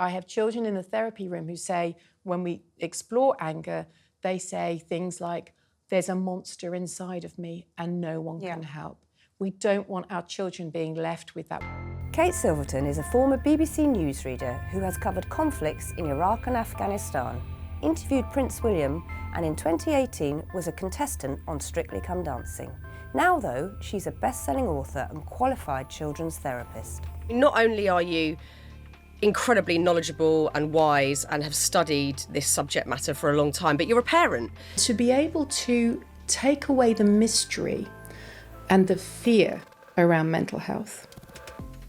I have children in the therapy room who say, when we explore anger, they say things like, there's a monster inside of me and no one can help. We don't want our children being left with that. Kate Silverton is a former BBC newsreader who has covered conflicts in Iraq and Afghanistan, interviewed Prince William, and in 2018 was a contestant on Strictly Come Dancing. Now, though, she's a best-selling author and qualified children's therapist. Not only are you incredibly knowledgeable and wise and have studied this subject matter for a long time, but you're a parent. To be able to take away the mystery and the fear around mental health,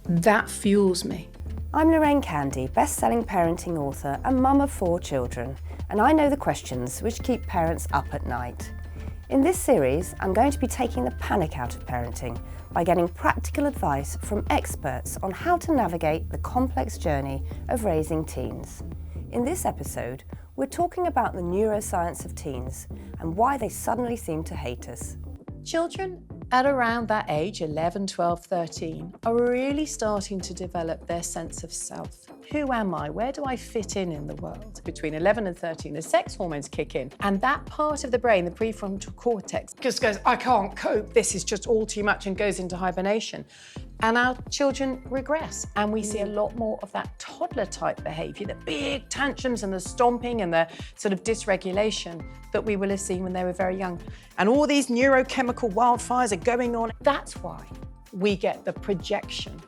that fuels me. I'm Lorraine Candy, best-selling parenting author and mum of 4 children, and I know the questions which keep parents up at night. In this series, I'm going to be taking the panic out of parenting by getting practical advice from experts on how to navigate the complex journey of raising teens. In this episode, we're talking about the neuroscience of teens and why they suddenly seem to hate us. Children at around that age, 11, 12, 13, are really starting to develop their sense of self. Who am I? Where do I fit in the world? Between 11 and 13, the sex hormones kick in. And that part of the brain, the prefrontal cortex, just goes, I can't cope, this is just all too much, and goes into hibernation. And our children regress. And we see a lot more of that toddler-type behaviour, the big tantrums and the stomping and the sort of dysregulation that we will have seen when they were very young. And all these neurochemical wildfires are going on. That's why we get the projection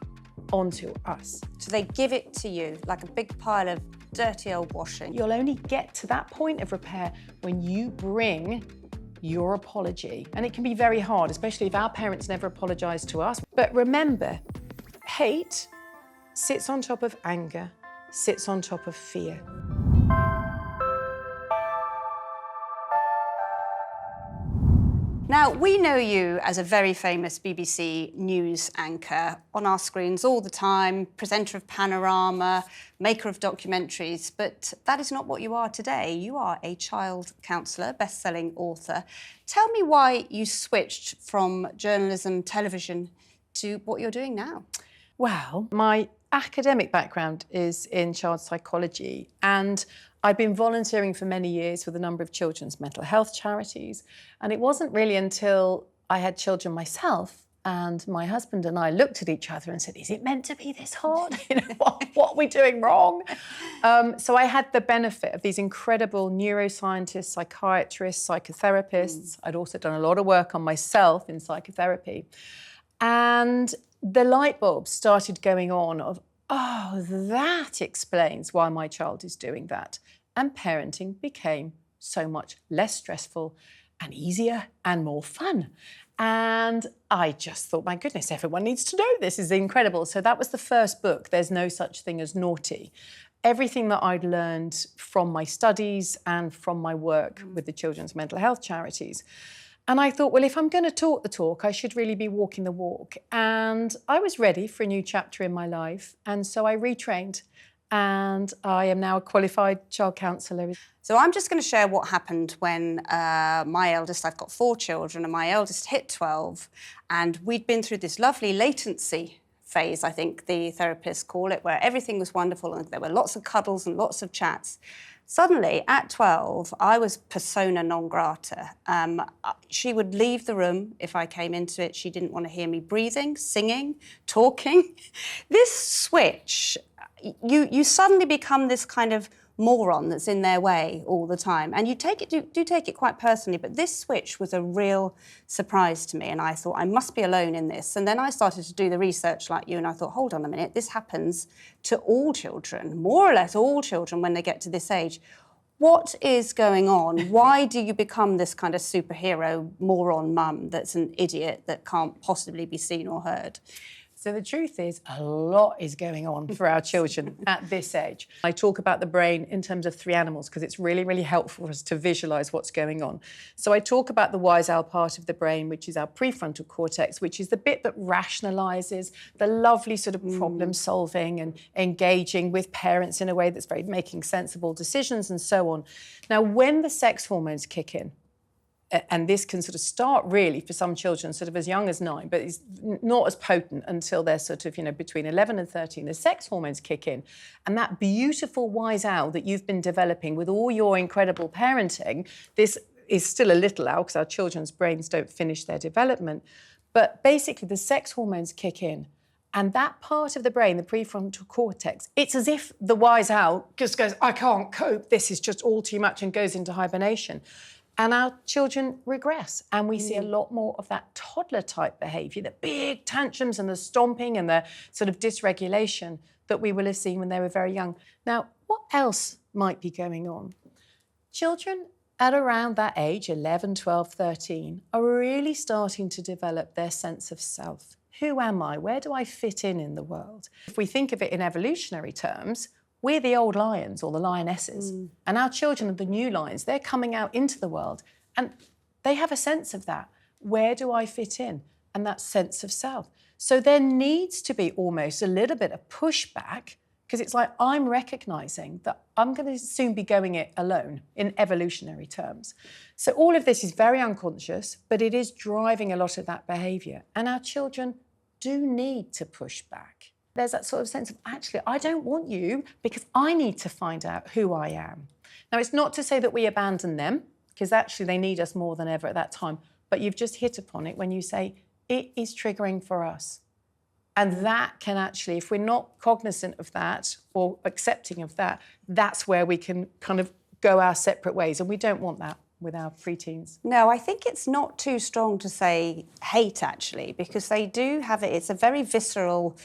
onto us. So they give it to you like a big pile of dirty old washing. You'll only get to that point of repair when you bring your apology. And it can be very hard, especially if our parents never apologise to us. But remember, hate sits on top of anger, sits on top of fear. Now, we know you as a very famous BBC news anchor on our screens all the time, presenter of Panorama, maker of documentaries, but that is not what you are today. You are a child counsellor, best-selling author. Tell me why you switched from journalism, television, to what you're doing now. Well, my academic background is in child psychology, and I'd been volunteering for many years with a number of children's mental health charities. And it wasn't really until I had children myself and my husband and I looked at each other and said, is it meant to be this hard? What are we doing wrong? So I had the benefit of these incredible neuroscientists, psychiatrists, psychotherapists. I'd also done a lot of work on myself in psychotherapy. And the light bulb started going on of, oh, that explains why my child is doing that. And parenting became so much less stressful and easier and more fun. And I just thought, my goodness, everyone needs to know this. Is incredible. So that was the first book, There's No Such Thing as Naughty. Everything that I'd learned from my studies and from my work with the children's mental health charities. And I thought, well, if I'm going to talk the talk, I should really be walking the walk. And I was ready for a new chapter in my life. And so I retrained. And I am now a qualified child counsellor. So I'm just going to share what happened when my eldest, I've got 4 children, and my eldest hit 12. And we'd been through this lovely latency phase, I think the therapists call it, where everything was wonderful and there were lots of cuddles and lots of chats. Suddenly, at 12, I was persona non grata. She would leave the room if I came into it. She didn't want to hear me breathing, singing, talking. This switch, you suddenly become this kind of moron that's in their way all the time. And you do take it quite personally, but this switch was a real surprise to me. And I thought, I must be alone in this. And then I started to do the research like you, and I thought, hold on a minute, this happens to all children, more or less all children when they get to this age. What is going on? Why do you become this kind of superhero moron mum that's an idiot that can't possibly be seen or heard? So the truth is, a lot is going on for our children at this age. I talk about the brain in terms of 3 animals because it's really, really helpful for us to visualise what's going on. So I talk about the wise owl part of the brain, which is our prefrontal cortex, which is the bit that rationalises, the lovely sort of problem solving and engaging with parents in a way that's very making sensible decisions and so on. Now, when the sex hormones kick in, and this can sort of start really for some children sort of as young as 9, but it's not as potent until they're sort of, between 11 and 13. The sex hormones kick in. And that beautiful wise owl that you've been developing with all your incredible parenting, this is still a little owl because our children's brains don't finish their development. But basically the sex hormones kick in. And that part of the brain, the prefrontal cortex, it's as if the wise owl just goes, I can't cope, this is just all too much, and goes into hibernation. And our children regress. And we see a lot more of that toddler-type behaviour, the big tantrums and the stomping and the sort of dysregulation that we will have seen when they were very young. Now, what else might be going on? Children at around that age, 11, 12, 13, are really starting to develop their sense of self. Who am I? Where do I fit in the world? If we think of it in evolutionary terms, we're the old lions or the lionesses, and our children are the new lions. They're coming out into the world, and they have a sense of that. Where do I fit in? And that sense of self. So there needs to be almost a little bit of pushback, because it's like I'm recognising that I'm going to soon be going it alone in evolutionary terms. So all of this is very unconscious, but it is driving a lot of that behaviour. And our children do need to push back. There's that sort of sense of, actually, I don't want you because I need to find out who I am. Now, it's not to say that we abandon them, because actually they need us more than ever at that time. But you've just hit upon it when you say, it is triggering for us. And that can actually, if we're not cognizant of that or accepting of that, that's where we can kind of go our separate ways. And we don't want that with our preteens. No, I think it's not too strong to say hate, actually, because they do have it. It's a very visceral,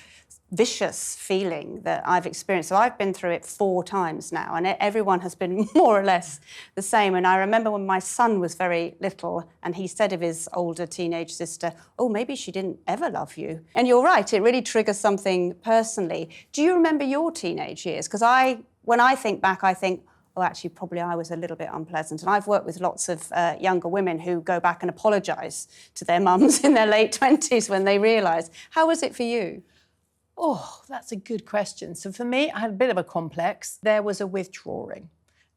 vicious feeling that I've experienced. So I've been through it 4 times now, and everyone has been more or less the same. And I remember when my son was very little and he said of his older teenage sister, oh, maybe she didn't ever love you. And you're right, it really triggers something personally. Do you remember your teenage years? Because when I think back, I think, oh, actually, probably I was a little bit unpleasant. And I've worked with lots of younger women who go back and apologise to their mums in their late 20s when they realise. How was it for you? Oh, that's a good question. So for me, I had a bit of a complex. There was a withdrawing.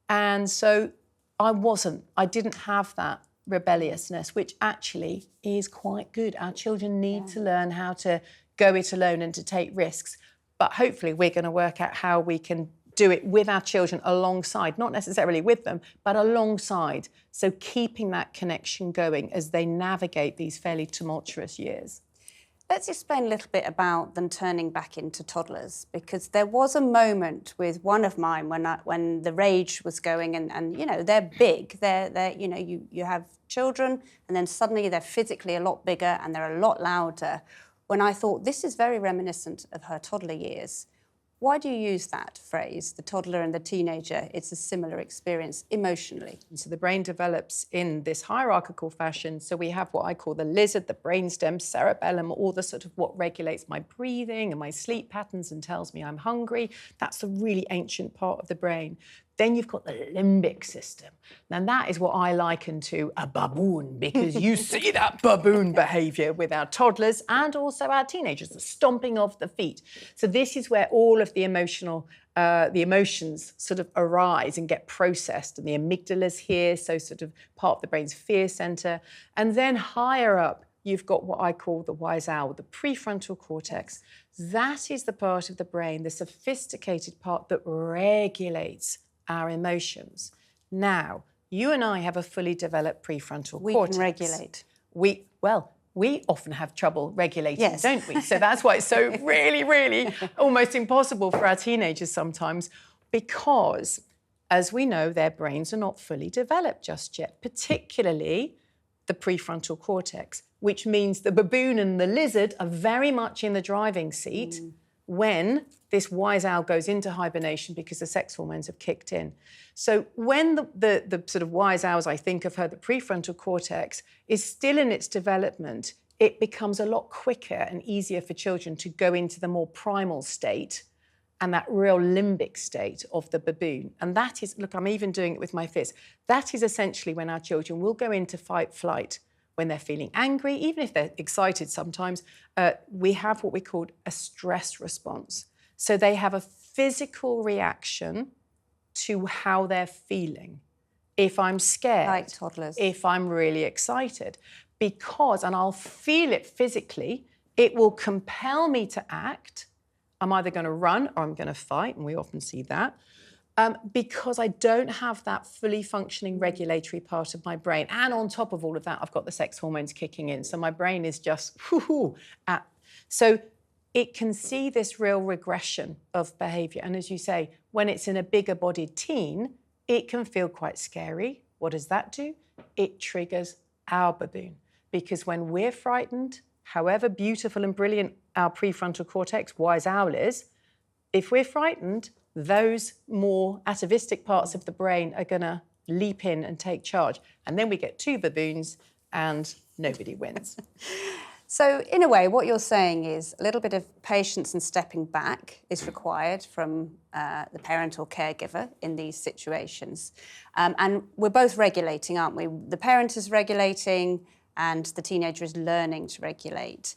And so I didn't have that rebelliousness, which actually is quite good. Our children need to learn how to go it alone and to take risks. But hopefully we're going to work out how we can do it with our children alongside, not necessarily with them, but alongside. So keeping that connection going as they navigate these fairly tumultuous years. Let's explain a little bit about them turning back into toddlers, because there was a moment with one of mine when the rage was going, and they're big. They're you have children, and then suddenly they're physically a lot bigger and they're a lot louder. When I thought this is very reminiscent of her toddler years. Why do you use that phrase, the toddler and the teenager? It's a similar experience emotionally. And so the brain develops in this hierarchical fashion. So we have what I call the lizard, the brainstem, cerebellum, all the sort of what regulates my breathing and my sleep patterns and tells me I'm hungry. That's a really ancient part of the brain. Then you've got the limbic system. Now that is what I liken to a baboon, because you see that baboon behaviour with our toddlers and also our teenagers, the stomping of the feet. So this is where all of the emotions sort of arise and get processed, and the amygdala's here, so sort of part of the brain's fear centre. And then higher up, you've got what I call the wise owl, the prefrontal cortex. That is the part of the brain, the sophisticated part that regulates our emotions. Now, you and I have a fully developed prefrontal cortex. We can regulate. We often have trouble regulating, don't we? So that's why it's so really, really almost impossible for our teenagers sometimes, because, as we know, their brains are not fully developed just yet, particularly the prefrontal cortex, which means the baboon and the lizard are very much in the driving seat when this wise owl goes into hibernation because the sex hormones have kicked in. So when the sort of wise owls, I think of her, the prefrontal cortex, is still in its development, it becomes a lot quicker and easier for children to go into the more primal state and that real limbic state of the baboon. And that is, look, I'm even doing it with my fist. That is essentially when our children will go into fight, flight, when they're feeling angry, even if they're excited sometimes. We have what we call a stress response. So they have a physical reaction to how they're feeling if I'm scared, Like toddlers. if I'm really excited, because, and I'll feel it physically, it will compel me to act. I'm either going to run or I'm going to fight, and we often see that, because I don't have that fully functioning regulatory part of my brain. And on top of all of that, I've got the sex hormones kicking in. So my brain is just, so it can see this real regression of behaviour. And as you say, when it's in a bigger bodied teen, it can feel quite scary. What does that do? It triggers our baboon. Because when we're frightened, however beautiful and brilliant our prefrontal cortex, wise owl is, if we're frightened, those more atavistic parts of the brain are going to leap in and take charge. And then we get two baboons and nobody wins. So in a way, what you're saying is a little bit of patience and stepping back is required from the parent or caregiver in these situations. And we're both regulating, aren't we? The parent is regulating and the teenager is learning to regulate.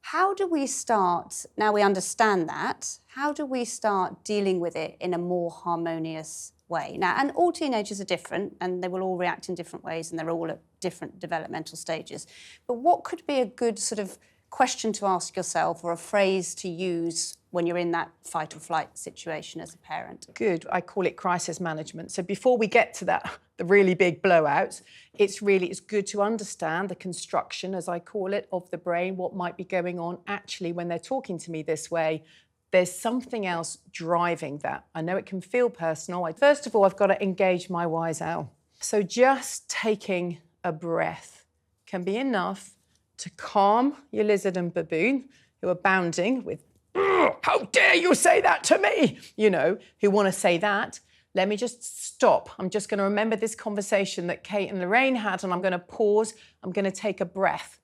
How do we start, now we understand that, how do we start dealing with it in a more harmonious way? Now, and all teenagers are different and they will all react in different ways and they're all at different developmental stages. But what could be a good sort of question to ask yourself or a phrase to use when you're in that fight or flight situation as a parent? Good. I call it crisis management. So before we get to that, the really big blowouts, it's good to understand the construction, as I call it, of the brain, what might be going on. Actually, when they're talking to me this way, there's something else driving that. I know it can feel personal. First of all, I've got to engage my wise owl. So just taking a breath can be enough to calm your lizard and baboon, who are bounding with, how dare you say that to me? You know, who want to say that. Let me just stop. I'm just going to remember this conversation that Kate and Lorraine had, and I'm going to pause. I'm going to take a breath.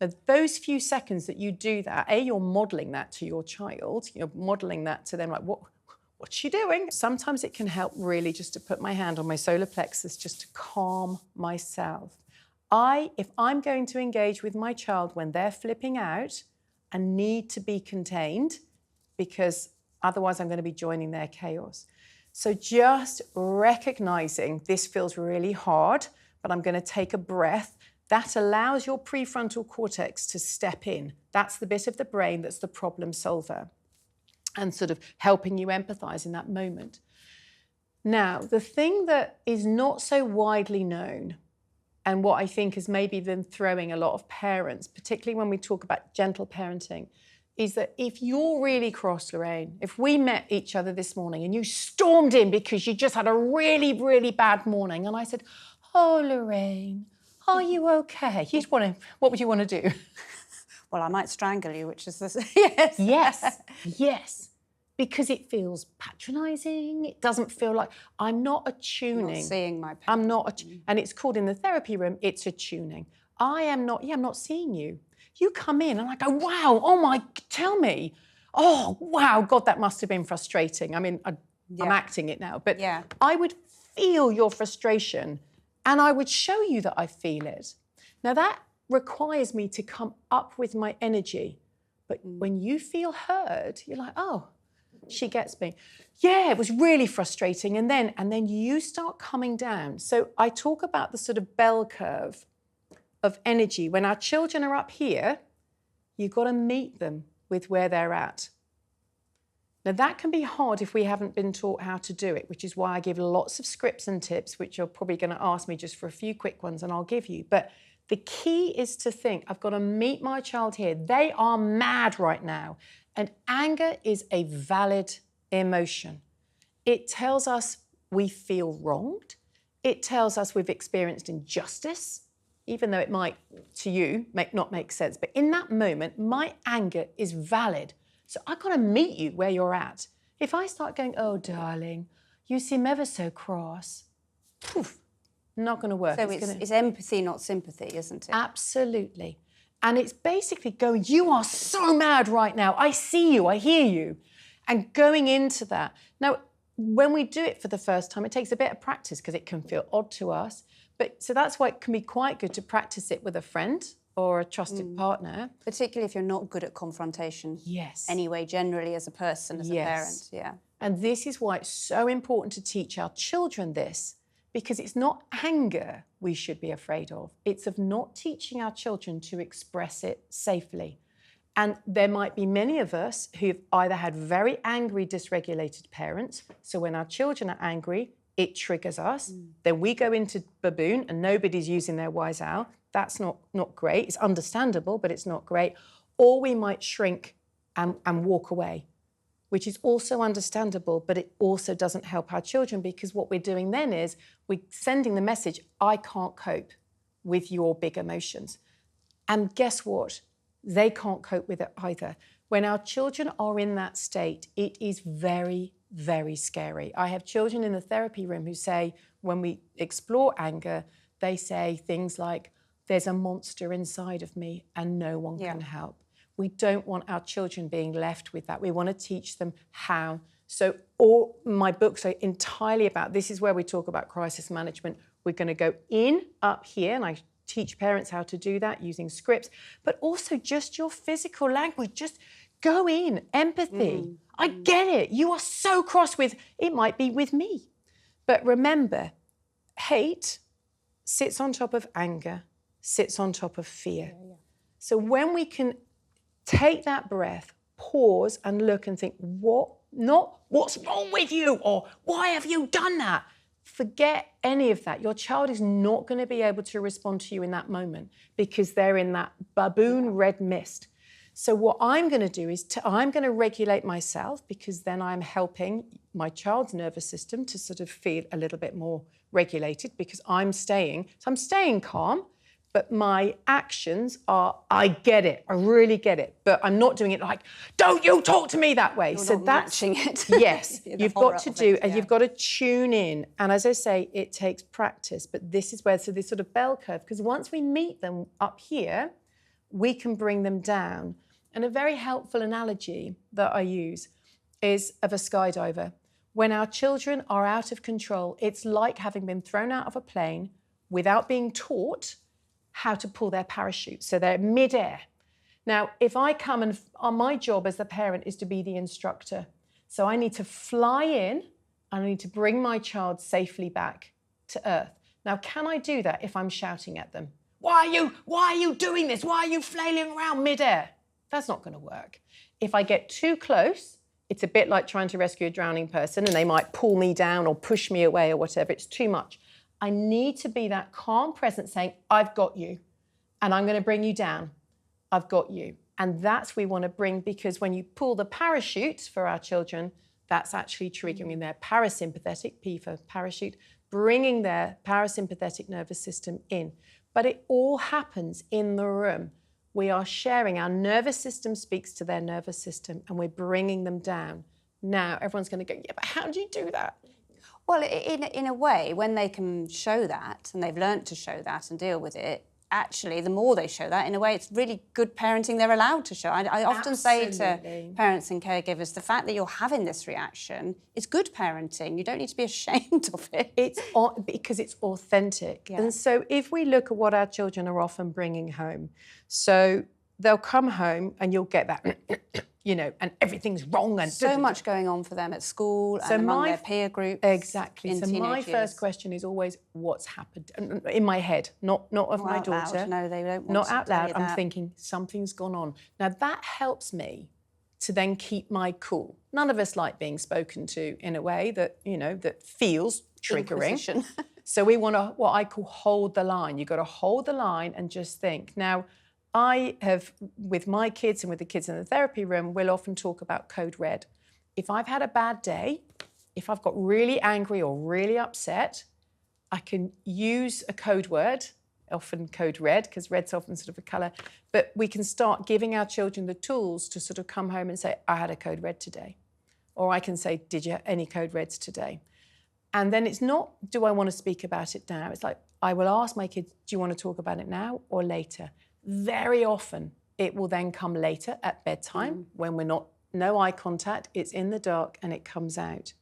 Now, those few seconds that you do that, you're modelling that to your child. You're modelling that to them, like, what's she doing? Sometimes it can help really just to put my hand on my solar plexus, just to calm myself. If I'm going to engage with my child when they're flipping out, I need to be contained, because otherwise I'm going to be joining their chaos. So just recognising this feels really hard, but I'm going to take a breath. That allows your prefrontal cortex to step in. That's the bit of the brain that's the problem solver and sort of helping you empathise in that moment. Now, the thing that is not so widely known, and what I think has maybe been throwing a lot of parents, particularly when we talk about gentle parenting, is that if you're really cross, Lorraine, if we met each other this morning and you stormed in because you just had a really, really bad morning, and I said, oh, Lorraine, are you okay? What would you want to do? Well, I might strangle you, which is the... Yes. Because it feels patronising. It doesn't feel like... I'm not attuning. Not seeing my parent. I'm not... And it's called in the therapy room, it's attuning. I'm not seeing you. You come in and I go, wow, oh my, tell me. Oh, wow, God, that must have been frustrating. I mean, I'm acting it now. But I would feel your frustration and I would show you that I feel it. Now, that requires me to come up with my energy. But when you feel heard, you're like, oh, she gets me. Yeah, it was really frustrating. And then you start coming down. So I talk about the sort of bell curve of energy. When our children are up here, you've got to meet them with where they're at. Now, that can be hard if we haven't been taught how to do it, which is why I give lots of scripts and tips, which you're probably going to ask me just for a few quick ones, and I'll give you. But the key is to think, I've got to meet my child here. They are mad right now. And anger is a valid emotion. It tells us we feel wronged. It tells us we've experienced injustice, even though it might, to you, not make sense. But in that moment, my anger is valid. So I've got to meet you where you're at. If I start going, oh, darling, you seem ever so cross, poof, not going to work. So it's empathy, not sympathy, isn't it? Absolutely. And it's basically going, you are so mad right now. I see you, I hear you. And going into that. Now, when we do it for the first time, it takes a bit of practice because it can feel odd to us. But so that's why it can be quite good to practice it with a friend or a trusted partner. Particularly if you're not good at confrontation. Yes. Anyway, generally as a person, as a parent, And this is why it's so important to teach our children this, because it's not anger we should be afraid of. It's of not teaching our children to express it safely. And there might be many of us who've either had very angry, dysregulated parents. So when our children are angry, it triggers us. Then we go into baboon and nobody's using their wise owl. That's not great. It's understandable, but it's not great. Or we might shrink and walk away, which is also understandable, but it also doesn't help our children, because what we're doing then is we're sending the message, I can't cope with your big emotions. And guess what? They can't cope with it either. When our children are in that state, it is very, very scary. I have children in the therapy room who say, when we explore anger, they say things like, there's a monster inside of me and no one can help. We don't want our children being left with that. We want to teach them how. So all my books are entirely about, this is where we talk about crisis management. We're going to go in up here, and I teach parents how to do that using scripts, but also just your physical language. Just go in, empathy. I get it. You are so cross with, it might be with me. But remember, hate sits on top of anger, sits on top of fear. So when we can take that breath, pause and look and think, what's wrong with you? Or why have you done that? Forget any of that. Your child is not going to be able to respond to you in that moment because they're in that baboon red mist. So what I'm going to do is I'm going to regulate myself, because then I'm helping my child's nervous system to sort of feel a little bit more regulated, because I'm staying calm, but my actions are, I get it, I really get it, but I'm not doing it like, don't you talk to me that way. You're so not that's matching it. Yes, you've got to do, and you've got to tune in. And as I say, it takes practice, but this is where, so this sort of bell curve, because once we meet them up here, we can bring them down. And a very helpful analogy that I use is of a skydiver. When our children are out of control, it's like having been thrown out of a plane without being taught how to pull their parachute. So they're mid-air. Now, if I come and my job as the parent is to be the instructor. So I need to fly in and I need to bring my child safely back to earth. Now, can I do that if I'm shouting at them? Why are you doing this? Why are you flailing around mid-air? That's not going to work. If I get too close, it's a bit like trying to rescue a drowning person and they might pull me down or push me away or whatever. It's too much. I need to be that calm presence saying, I've got you and I'm going to bring you down. I've got you. And that's what we want to bring, because when you pull the parachute for our children, that's actually triggering their parasympathetic, P for parachute, bringing their parasympathetic nervous system in. But it all happens in the room. We are sharing, our nervous system speaks to their nervous system and we're bringing them down. Now, everyone's going to go, yeah, but how do you do that? Well, in a way, when they can show that and they've learnt to show that and deal with it, actually, the more they show that, in a way, it's really good parenting they're allowed to show. I often say to parents and caregivers, the fact that you're having this reaction is good parenting. You don't need to be ashamed of it. It's because it's authentic. Yeah. And so if we look at what our children are often bringing home, so they'll come home and you'll get that, and everything's wrong. And so much going on for them at school and among their peer groups. Exactly. So my first question is always, what's happened? In my head, not of my daughter. Loud. No, they don't want not to out loud. tell you that. I'm thinking something's gone on. Now that helps me to then keep my cool. None of us like being spoken to in a way that, that feels triggering. So we want to, what I call hold the line. You've got to hold the line and just think. Now, I have, with my kids and with the kids in the therapy room, we'll often talk about code red. If I've had a bad day, if I've got really angry or really upset, I can use a code word, often code red, because red's often sort of a colour, but we can start giving our children the tools to sort of come home and say, I had a code red today. Or I can say, did you have any code reds today? And then it's not, do I want to speak about it now? It's like, I will ask my kids, do you want to talk about it now or later? Very often, it will then come later at bedtime when we're no eye contact, it's in the dark and it comes out.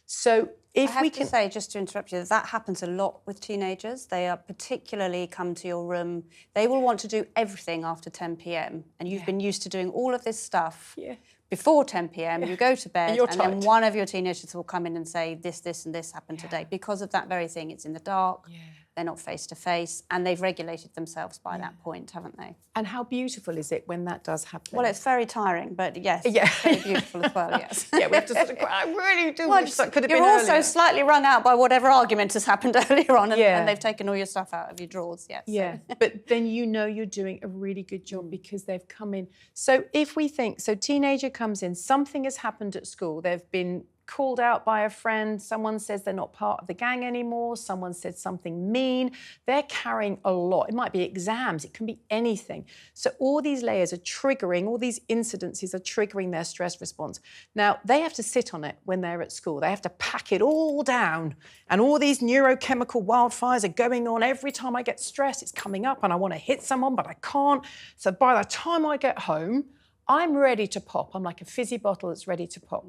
So if I have to say, just to interrupt you, that happens a lot with teenagers. They are particularly come to your room. They will want to do everything after 10 p.m. and you've been used to doing all of this stuff. Yeah. before 10 p.m, you go to bed, You're and then tired. one of your teenagers will come in and say, this and this happened today. Because of that very thing, it's in the dark, they're not face-to-face, and they've regulated themselves by that point, haven't they? And how beautiful is it when that does happen? Well, it's very tiring, but yes, Yeah. it's very beautiful as well, yes. Yeah, we have to sort of, I really do wish that could have You're been also earlier. slightly wrung out by whatever argument has happened earlier on, and, Yeah. and they've taken all your stuff out of your drawers, yes. Yeah, but then you know you're doing a really good job because they've come in. So if we think, so teenager comes in, something has happened at school, they've been called out by a friend, someone says they're not part of the gang anymore, someone said something mean, they're carrying a lot. It might be exams, it can be anything. So all these layers are triggering, all these incidences are triggering their stress response. Now, they have to sit on it when they're at school. They have to pack it all down, and all these neurochemical wildfires are going on. Every time I get stressed, it's coming up and I want to hit someone, but I can't. So by the time I get home, I'm ready to pop. I'm like a fizzy bottle that's ready to pop.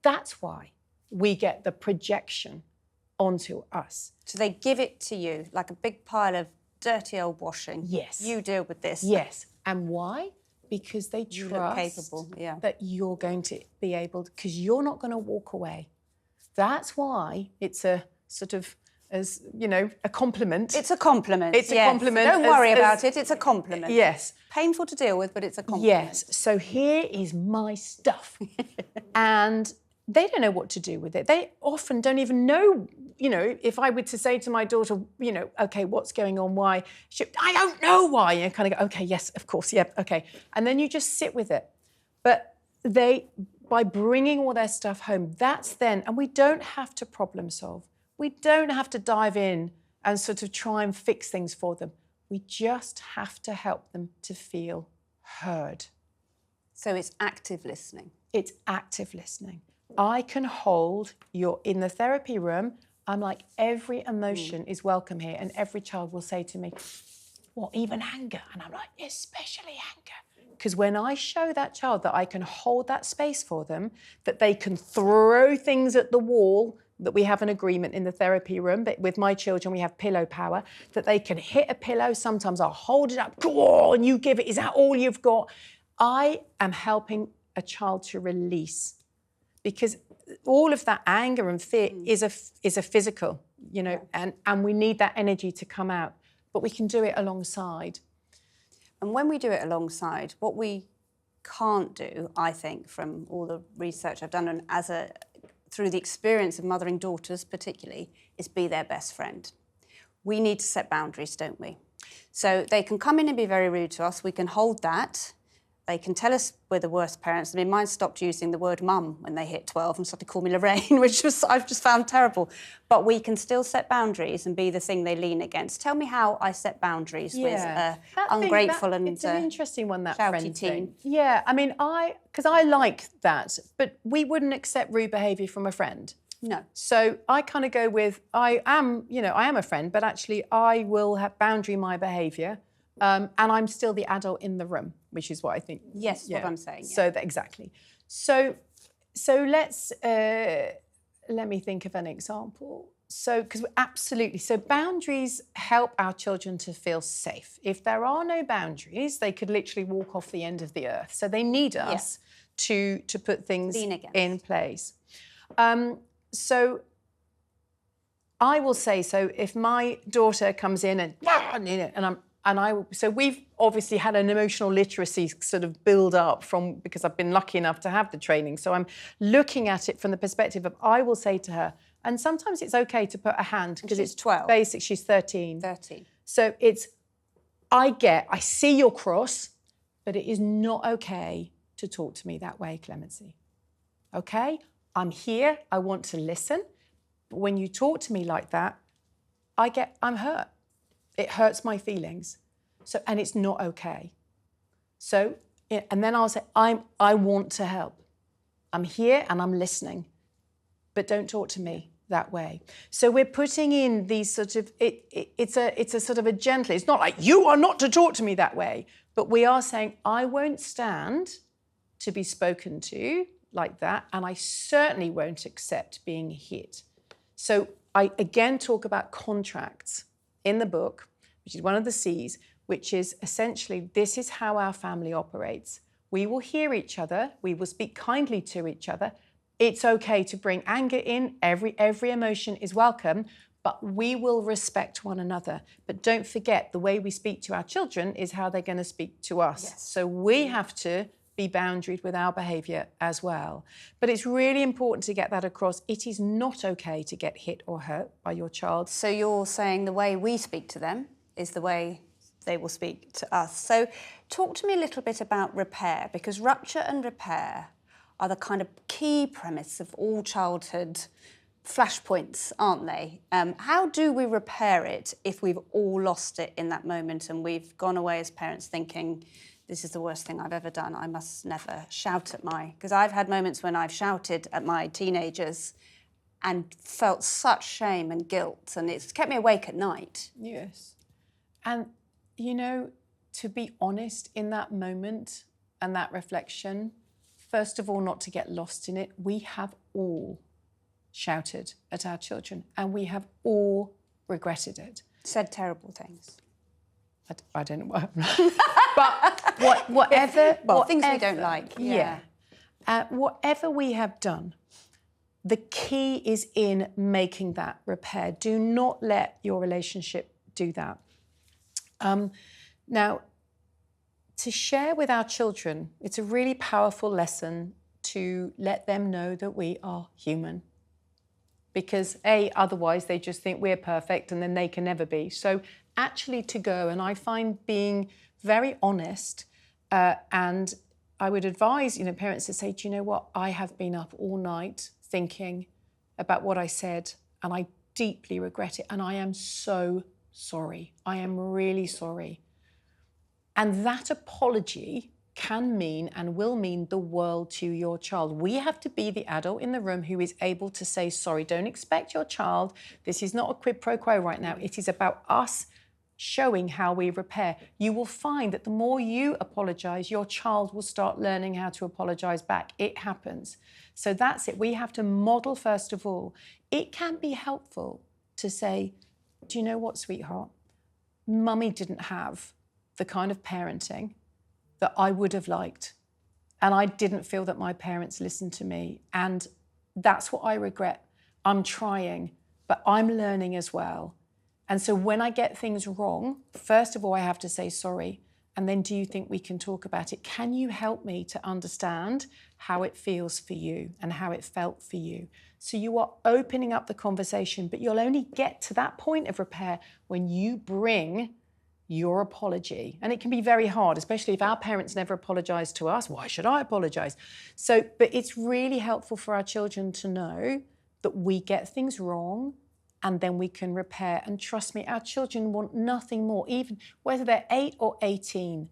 That's why we get the projection onto us. So they give it to you like a big pile of dirty old washing. Yes. You deal with this. Yes. And why? Because they You trust look capable, yeah. that you're going to be able, because you're not going to walk away. That's why it's a sort of, as you know, a compliment. It's a compliment. It's a yes. compliment. Don't worry as- about it. It's a compliment. Yes. Painful to deal with, but it's a compliment. Yes. So here is my stuff. And they don't know what to do with it. They often don't even know, you know, if I were to say to my daughter, you know, okay, what's going on, why? I don't know why. And kind of go, okay, yes, of course, yeah, okay. And then you just sit with it. But by bringing all their stuff home, that's then, and we don't have to problem solve. We don't have to dive in and sort of try and fix things for them. We just have to help them to feel heard. So it's active listening. It's active listening. I can hold in the therapy room, I'm like, every emotion is welcome here, and every child will say to me, what, even anger? And I'm like, especially anger. Because when I show that child that I can hold that space for them, that they can throw things at the wall, that we have an agreement in the therapy room, but with my children we have pillow power, that they can hit a pillow, sometimes I'll hold it up, and you give it, is that all you've got? I am helping a child to release, because all of that anger and fear is a physical, you know, and we need that energy to come out, but we can do it alongside. And when we do it alongside, what we can't do, I think, from all the research I've done and through the experience of mothering daughters particularly, is be their best friend. We need to set boundaries, don't we? So they can come in and be very rude to us. We can hold that. They can tell us we're the worst parents. I mean, mine stopped using the word mum when they hit 12 and started to call me Lorraine, which I've just found terrible. But we can still set boundaries and be the thing they lean against. Tell me how I set boundaries with ungrateful and it's an interesting one, that shouty friend teen. thing. Yeah, I mean, because I like that, but we wouldn't accept rude behaviour from a friend. No. So I kind of go with, I am a friend, but actually I will have boundary my behaviour. And I'm still the adult in the room, which is what I think. Yes, what I'm saying. Yeah. So exactly. So let's let me think of an example. So absolutely. So boundaries help our children to feel safe. If there are no boundaries, they could literally walk off the end of the earth. So they need us to put things in place. So I will say, so if my daughter comes in so we've obviously had an emotional literacy sort of build up because I've been lucky enough to have the training. So I'm looking at it from the perspective of, I will say to her, and sometimes it's okay to put a hand, because it's 12. Basic, she's 13. 13. So it's, I see you're cross, but it is not okay to talk to me that way, Clemency. Okay? I'm here, I want to listen. But when you talk to me like that, I'm hurt. It hurts my feelings. So, and it's not okay. So, and then I'll say, I want to help. I'm here and I'm listening, but don't talk to me that way. So we're putting in these sort of, it's a sort of a gentle, it's not like you are not to talk to me that way, but we are saying, I won't stand to be spoken to like that, and I certainly won't accept being hit. So I again talk about contracts in the book, which is one of the C's, which is essentially, this is how our family operates. We will hear each other. We will speak kindly to each other. It's okay to bring anger in. Every emotion is welcome, but we will respect one another. But don't forget, the way we speak to our children is how they're going to speak to us. Yes. So we have to be boundaried with our behaviour as well. But it's really important to get that across. It is not okay to get hit or hurt by your child. So you're saying the way we speak to them is the way they will speak to us. So talk to me a little bit about repair, because rupture and repair are the kind of key premise of all childhood flashpoints, aren't they? How do we repair it if we've all lost it in that moment and we've gone away as parents thinking, this is the worst thing I've ever done, I must never shout at my... Because I've had moments when I've shouted at my teenagers and felt such shame and guilt, and it's kept me awake at night. Yes. And, you know, to be honest in that moment and that reflection, first of all, not to get lost in it, we have all shouted at our children and we have all regretted it. Said terrible things. I don't know what, but whatever... Well, things we don't like. Yeah. Whatever we have done, the key is in making that repair. Do not let your relationship do that. Now, to share with our children, it's a really powerful lesson to let them know that we are human. Because otherwise they just think we're perfect and then they can never be. So actually to go, and I find being very honest, and I would advise, parents to say, do you know what? I have been up all night thinking about what I said and I deeply regret it and I am so sorry. I am really sorry. And that apology can mean and will mean the world to your child. We have to be the adult in the room who is able to say sorry. Don't expect your child. This is not a quid pro quo right now. It is about us showing how we repair. You will find that the more you apologise, your child will start learning how to apologise back. It happens. So that's it. We have to model, first of all. It can be helpful to say, do you know what, sweetheart? Mummy didn't have the kind of parenting that I would have liked. And I didn't feel that my parents listened to me. And that's what I regret. I'm trying, but I'm learning as well. And so when I get things wrong, first of all, I have to say sorry. And then do you think we can talk about it? Can you help me to understand how it feels for you and how it felt for you? So you are opening up the conversation, but you'll only get to that point of repair when you bring your apology. And it can be very hard, especially if our parents never apologise to us. Why should I apologise? But it's really helpful for our children to know that we get things wrong and then we can repair. And trust me, our children want nothing more, even whether they're 8 or 18.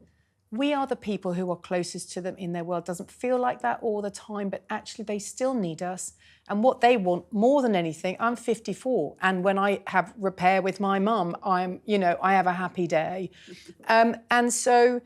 We are the people who are closest to them in their world. Doesn't feel like that all the time, but actually they still need us. And what they want more than anything, I'm 54. And when I have repair with my mum, I have a happy day. And so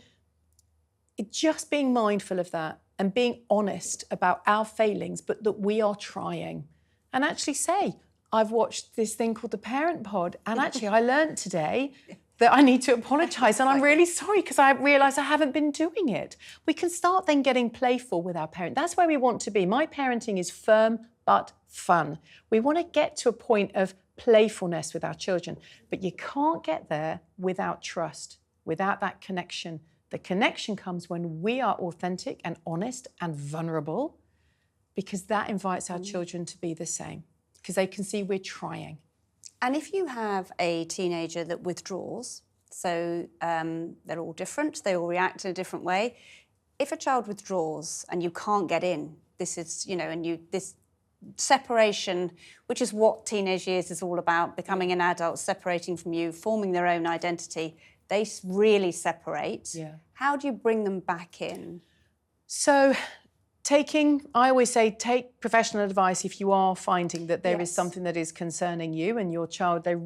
just being mindful of that and being honest about our failings, but that we are trying. And actually say, I've watched this thing called the Parent Pod, and actually I learned today that I need to apologise, and I'm really sorry because I realised I haven't been doing it. We can start then getting playful with our parent. That's where we want to be. My parenting is firm but fun. We want to get to a point of playfulness with our children, but you can't get there without trust, without that connection. The connection comes when we are authentic and honest and vulnerable, because that invites our children to be the same, because they can see we're trying. And if you have a teenager that withdraws, so they're all different, they all react in a different way. If a child withdraws and you can't get in, this is, this separation, which is what teenage years is all about, becoming an adult, separating from you, forming their own identity, they really separate. Yeah. How do you bring them back in? So I always say, take professional advice if you are finding that there is something that is concerning you and your child, there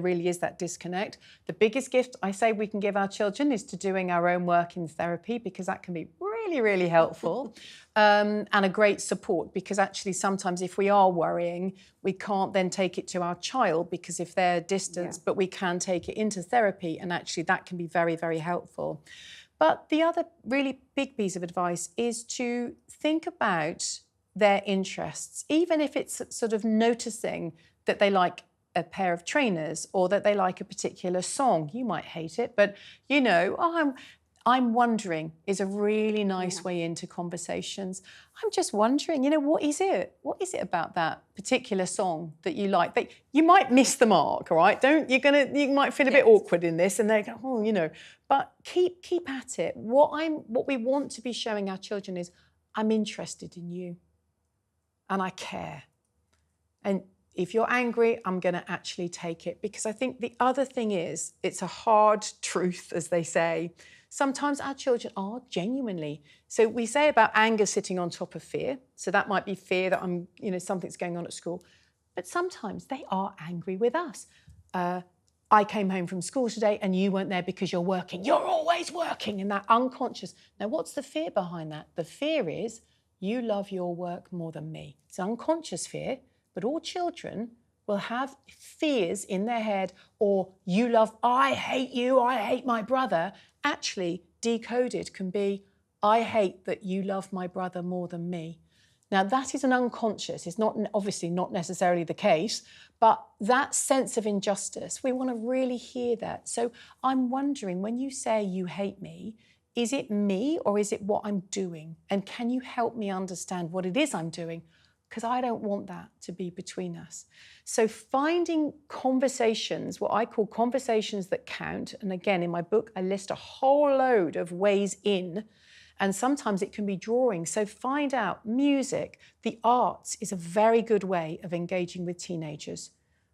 really is that disconnect. The biggest gift I say we can give our children is to doing our own work in therapy, because that can be really, really helpful and a great support, because actually sometimes if we are worrying, we can't then take it to our child because if they're distant, but we can take it into therapy, and actually that can be very, very helpful. But the other really big piece of advice is to think about their interests, even if it's sort of noticing that they like a pair of trainers or that they like a particular song. You might hate it, but I'm wondering is a really nice way into conversations. I'm just wondering, what is it? What is it about that particular song that you like? You might miss the mark, all right? You might feel a bit awkward in this, and they go, but keep at it. What we want to be showing our children is, I'm interested in you, and I care. And if you're angry, I'm going to actually take it, because I think the other thing is, it's a hard truth, as they say. Sometimes our children are genuinely. So we say about anger sitting on top of fear. So that might be fear that something's going on at school. But sometimes they are angry with us. I came home from school today and you weren't there because you're working. You're always working, and that unconscious. Now, what's the fear behind that? The fear is you love your work more than me. It's unconscious fear, but all children will have fears in their head, or I hate you, I hate my brother. Actually, decoded can be, I hate that you love my brother more than me. Now, that is an unconscious. It's obviously not necessarily the case, but that sense of injustice, we want to really hear that. So I'm wondering, when you say you hate me, is it me or is it what I'm doing? And can you help me understand what it is I'm doing? Because I don't want that to be between us. So finding conversations, what I call conversations that count, and again, in my book, I list a whole load of ways in, and sometimes it can be drawing. So find out music, the arts is a very good way of engaging with teenagers.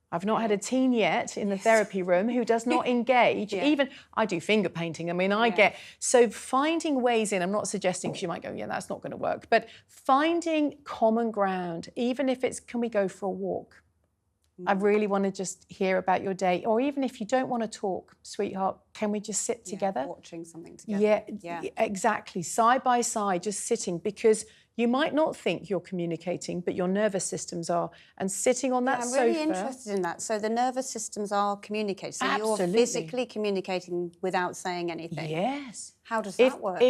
I've not had a teen yet in the therapy room who does not engage. Even I do finger painting. I mean, so finding ways in, I'm not suggesting, because you might go, that's not going to work, but finding common ground, even if it's, can we go for a walk? I really want to just hear about your day. Or even if you don't want to talk, sweetheart, can we just sit together? Watching something together. Yeah, exactly. Side by side, just sitting, because you might not think you're communicating, but your nervous systems are. And sitting on that sofa... I'm really interested in that. So the nervous systems are communicating. So Absolutely. You're physically communicating without saying anything. Yes. How does that work?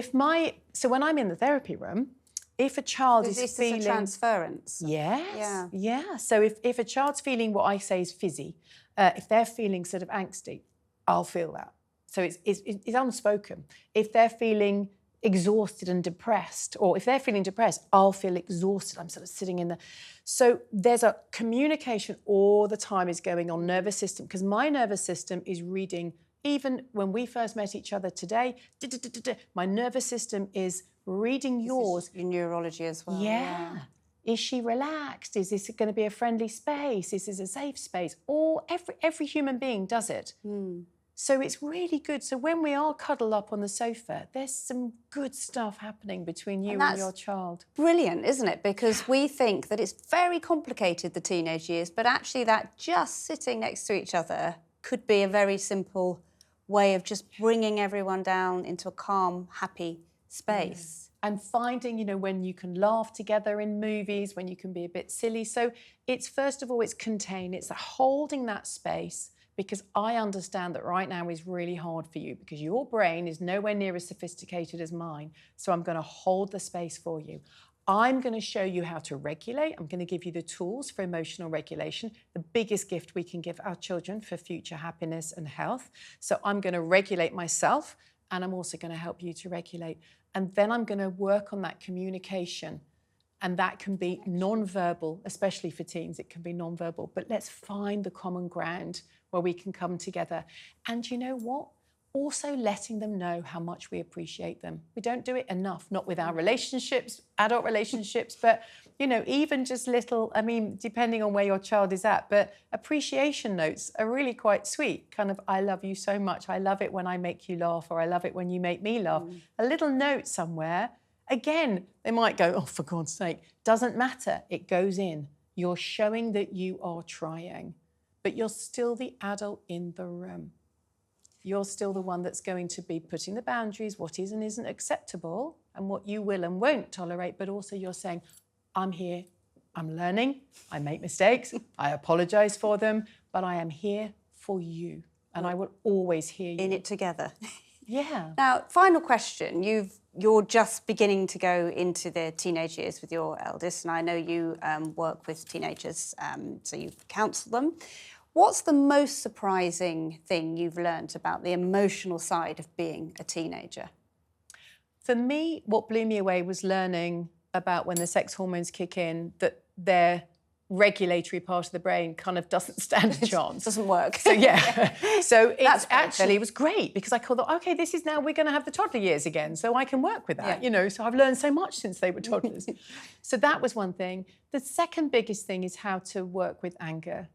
So when I'm in the therapy room, if a child is feeling... Is this a transference? Yes. Yeah. So if a child's feeling what I say is fizzy, if they're feeling sort of angsty, I'll feel that. So it's unspoken. If they're feeling exhausted and depressed, or if they're feeling depressed, I'll feel exhausted. I'm sort of sitting in the... So there's a communication all the time is going on, nervous system, because my nervous system is reading, even when we first met each other today, my nervous system is reading yours. Your neurology as well. Yeah. Is she relaxed? Is this going to be a friendly space? Is this a safe space? Every human being does it. So it's really good. So when we are cuddled up on the sofa, there's some good stuff happening between you and your child. Brilliant, isn't it? Because we think that it's very complicated, the teenage years, but actually that just sitting next to each other could be a very simple way of just bringing everyone down into a calm, happy space. And finding, when you can laugh together in movies, when you can be a bit silly. So it's, first of all, it's contain. It's holding that space, because I understand that right now is really hard for you, because your brain is nowhere near as sophisticated as mine. So I'm going to hold the space for you. I'm going to show you how to regulate. I'm going to give you the tools for emotional regulation, the biggest gift we can give our children for future happiness and health. So I'm going to regulate myself, and I'm also going to help you to regulate. And then I'm going to work on that communication. And that can be non-verbal, especially for teens, it can be non-verbal. But let's find the common ground where we can come together. And you know what? Also letting them know how much we appreciate them. We don't do it enough, not with our relationships, adult relationships, but, even just little, depending on where your child is at, but appreciation notes are really quite sweet. Kind of, I love you so much. I love it when I make you laugh, or I love it when you make me laugh. A little note somewhere. Again, they might go, oh, for God's sake. Doesn't matter. It goes in. You're showing that you are trying, but you're still the adult in the room. You're still the one that's going to be putting the boundaries, what is and isn't acceptable, and what you will and won't tolerate, but also you're saying, I'm here, I'm learning, I make mistakes, I apologise for them, but I am here for you, and I will always hear you. In it together. Yeah. Now, final question. You're just beginning to go into the teenage years with your eldest, and I know you work with teenagers, so you counsel them. What's the most surprising thing you've learnt about the emotional side of being a teenager? For me, what blew me away was learning about when the sex hormones kick in, that their regulatory part of the brain kind of doesn't stand a chance. Doesn't work. So yeah, so That's it was great because I thought, okay, this is now we're going to have the toddler years again, so I can work with that, Yeah. you know. So I've learned so much since they were toddlers. So that was one thing. The second biggest thing is how to work with anger.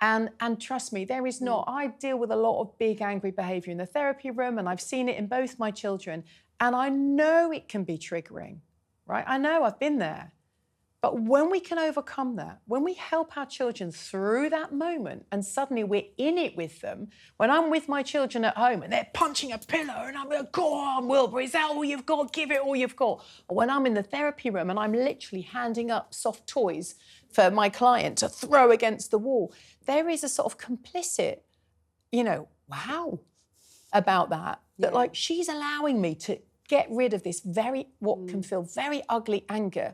And trust me, there is not. I deal with a lot of big angry behaviour in the therapy room, and I've seen it in both my children, and I know it can be triggering, right? I know, I've been there. But when we can overcome that, when we help our children through that moment and suddenly we're in it with them, when I'm with my children at home and they're punching a pillow and I'm like, go on, Wilbur, is that all you've got? Give it all you've got. Or when I'm in the therapy room and I'm literally handing up soft toys for my client to throw against the wall, there is a sort of complicit, you know, wow, about that. That like she's allowing me to get rid of this what can feel very ugly anger.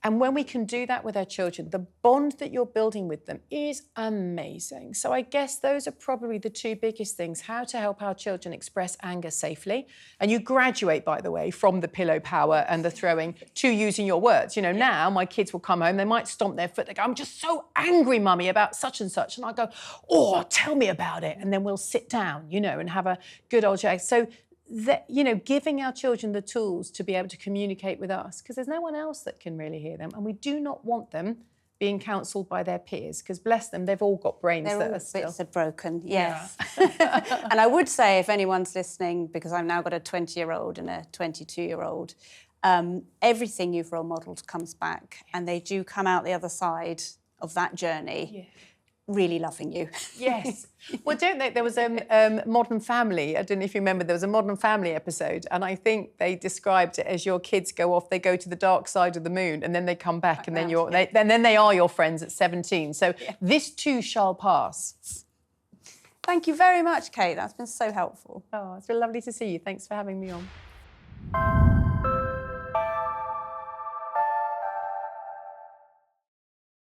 And when we can do that with our children, the bond that you're building with them is amazing. So I guess those are probably the two biggest things, how to help our children express anger safely. And you graduate, by the way, from the pillow power and the throwing to using your words. You know, now my kids will come home, they might stomp their foot, they go, I'm just so angry, mummy, about such and such. And I go, oh, tell me about it. And then we'll sit down, you know, and have a good old chat. So that, you know, giving our children the tools to be able to communicate with us, because there's no one else that can really hear them, and we do not want them being counselled by their peers, because bless them, they've all got brains that are still... Bits are broken, yes. Yeah. And I would say, if anyone's listening, because I've now got a 20-year-old and a 22-year-old, everything you've role modelled comes back, and they do come out the other side of that journey really loving you. Yes. Well, don't they? There was a Modern Family. I don't know if you remember, there was a Modern Family episode, and I think they described it as your kids go off, they go to the dark side of the moon, and then they come back, and then then they are your friends at 17. So this too shall pass. Thank you very much, Kate. That's been so helpful. Oh, it's been lovely to see you. Thanks for having me on.